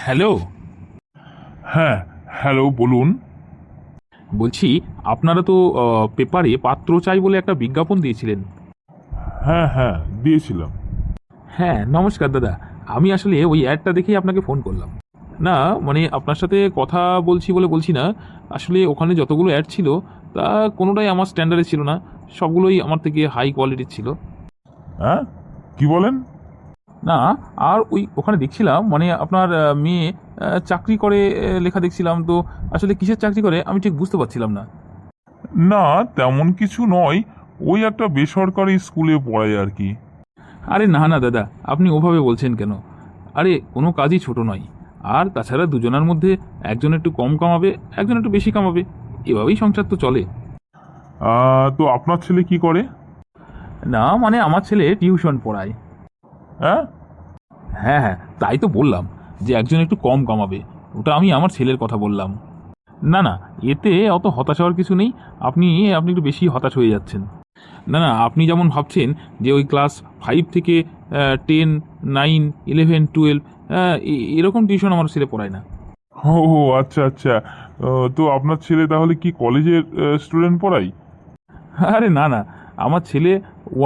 Hello. হ্যাঁ, hello, বলুন। বলছি, আপনারা তো পেপারে পাত্র চাই বলে একটা বিজ্ঞাপন দিয়েছিলেন। হ্যাঁ হ্যাঁ, দিয়েছিলাম। হ্যাঁ, নমস্কার দাদা। আমি আসলে ওই অ্যাডটা দেখেই আপনাকে ফোন করলাম। না, মানে আপনার সাথে কথা বলছি বলে বলছি না। আসলে ওখানে যতগুলো অ্যাড ছিল তা কোনোটাই আমার স্ট্যান্ডার্ডে ছিল না। সবগুলোই আমার থেকে হাই কোয়ালিটির ছিল। হ্যাঁ, কি বলেন? না, আর ওখানে দেখছিলাম মানে আপনার মেয়ে চাকরি করে লেখা দেখছিলাম তো। আসলে কিসের চাকরি করে আমি ঠিক বুঝতে পারছিলাম না। না, তেমন কিছু নয়। ওই একটা বেসরকারি স্কুলে পড়ায় আর কি। আরে না না দাদা, আপনি ওভাবে বলছেন কেন? আরে কোনো কাজই ছোট নয়। আর তাছাড়া দুজনের মধ্যে একজন একটু কম কামাবে, একজন একটু বেশি কামাবে, এভাবেই সংসার তো চলে। তো আপনার ছেলে কি করে? না মানে আমার ছেলে টিউশন পড়ায়। হ্যাঁ। হ্যাঁ হ্যাঁ, তাই তো বললাম যে একজন একটু কম কামাবে। ওটা আমি আমার ছেলের কথা বললাম। না না, এতে অত হতাশ হওয়ার কিছু নেই। আপনি আপনি একটু বেশি হতাশ হয়ে যাচ্ছেন। না না, আপনি যেমন ভাবছেন যে ওই ক্লাস 5 থেকে 10, 9, 11, 12 এরকম টিউশন আমার ছেলে পড়ায় না। ও আচ্ছা আচ্ছা। তো আপনার ছেলে তাহলে কি কলেজের স্টুডেন্ট পড়ায়? আরে না না, আমার ছেলে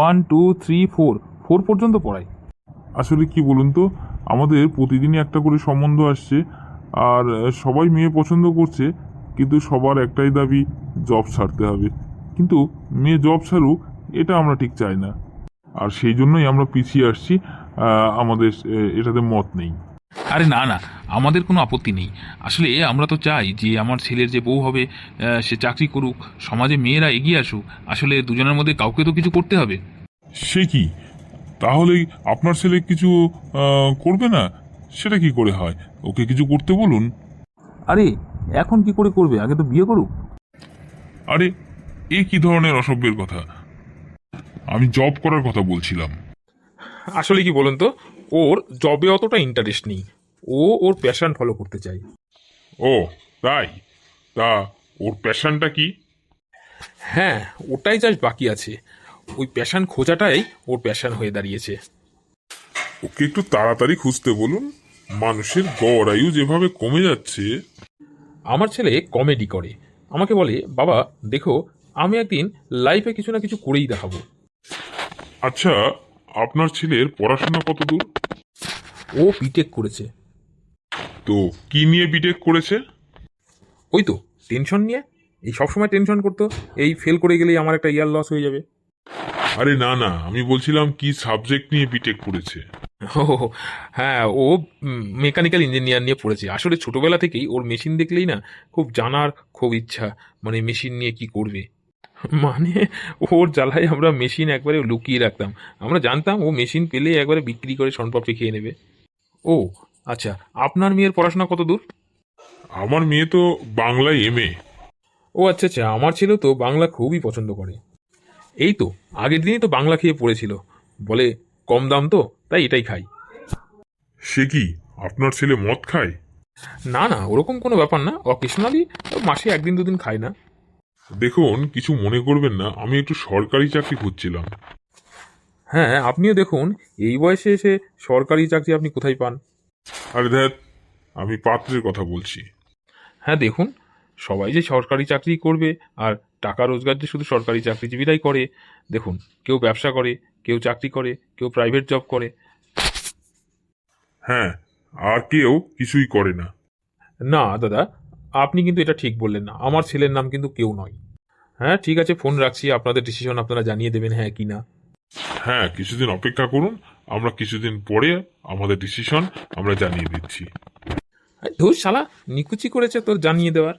1, 2, 3, 4 4 পর্যন্ত পড়ায়। আসলে কি বলুন তো, আমাদের প্রতিদিনই একটা করে সম্বন্ধ আসছে। আর সবাই মেয়ে পছন্দ করছে, কিন্তু সবার একটাই দাবি, জব ছাড়তে হবে। কিন্তু মেয়ে জব ছাড়ুক, এটা আমরা ঠিক চাই না। আর সেই জন্যই আমরা পিছিয়ে আসছি। আমাদের এটাতে মত নেই। আরে না না, আমাদের কোনো আপত্তি নেই। আসলে আমরা তো চাই যে আমার ছেলের যে বউ হবে সে চাকরি করুক, সমাজে মেয়েরা এগিয়ে আসুক। আসলে দুজনের মধ্যে কাউকে তো কিছু করতে হবে। সে কি? তাহলে আপনার ছেলে কিছু করবে না? সেটা কি করে হয়? ওকে কিছু করতে বলুন। আরে এখন কি করে করবে, আগে তো বিয়ে করুক। আরে, এ কি ধরনের অসভ্যের কথা? আমি জব করার কথা বলছিলাম। আসলে কি বলুন তো, ওর জবে অতটা ইন্টারেস্ট নেই। ওর প্যাশন ফলো করতে চায়। ও, তাই? তা ওর প্যাশনটা কি? হ্যাঁ, ওটাই জাস্ট বাকি আছে। ওই প্যাশন খোঁজাটাই ওর প্যাশন হয়ে দাঁড়িয়েছে। ওকে একটু তাড়াতাড়ি খুঁজতে বলুন। মানুষের গড় আয়ু যেভাবে কমে যাচ্ছে। আমার ছেলে কমেডি করে। আমাকে বলে, বাবা দেখো, আমি একদিন লাইফে কিছু না কিছু করেই দেখাবো। আচ্ছা, আপনার ছেলের পড়াশোনা কত দূর? ও বিটেক করেছে। তো কি নিয়ে বিটেক করেছে? ওই তো টেনশন নিয়ে। এই সবসময় টেনশন করতো, এই ফেল করে গেলেই আমার একটা ইয়ার লস হয়ে যাবে। আরে না না, আমি বলছিলাম কি সাবজেক্ট নিয়ে বিটেক করেছে। ও হ্যাঁ, ও মেকানিক্যাল ইঞ্জিনিয়ার নিয়ে পড়েছে। আসলে ছোটবেলা থেকেই ওর মেশিন দেখলেই না খুব জানার খুব ইচ্ছা, মানে মেশিন নিয়ে কি করবে। মানে ওর জ্বালায় আমরা মেশিন একবারে লুকিয়ে রাখতাম। আমরা জানতাম ও মেশিন পেলে একবারে বিক্রি করে শনপাপড়ি খেয়ে নেবে। ও আচ্ছা, আপনার মেয়ের পড়াশোনা কত দূর? আমার মেয়ে তো বাংলায় এমএ। ও আচ্ছা আচ্ছা, আমার ছেলেও তো বাংলা খুবই পছন্দ করে। এই তো আগের দিনই তো বাংলা খেয়ে পড়েছিল। বলে কম দাম তো, তাই এটাই খাই। সে কি? আপনার ছেলে মদ খায়? না না, ওরকম কোনো ব্যাপার না, অকেশনালি মাসে একদিন দুদিন খাই না। দেখুন, কিছু মনে করবেন না, আমি একটু সরকারি চাকরি খুঁজছিলাম। হ্যাঁ, আপনিও দেখুন, এই বয়সে এসে সরকারি চাকরি আপনি কোথায় পান? আরে ধ্যাত, আমি পাত্রের কথা বলছি। হ্যাঁ দেখুন, সবাই যে সরকারি চাকরি করবে আর টাকা রোজগার যে শুধু সরকারি চাকরিজীবীরাই করে, দেখুন, কেউ ব্যবসা করে, কেউ চাকরি করে, কেউ প্রাইভেট জব করে। হ্যাঁ, আর কেউ কিছুই করে না। না দাদা, আপনি কিন্তু এটা ঠিক বললেন না। আমার ছেলের নাম কিন্তু কেউ নয়। হ্যাঁ ঠিক আছে, ফোন রাখছি। আপনাদের ডিসিশন আপনারা জানিয়ে দেবেন, হ্যাঁ কি না। হ্যাঁ, কিছুদিন অপেক্ষা করুন। আমরা কিছুদিন পরে আমাদের ডিসিশন আমরা জানিয়ে দিচ্ছি। ধুর শালা, নিকুচি করেছে তোর জানিয়ে দেওয়ার।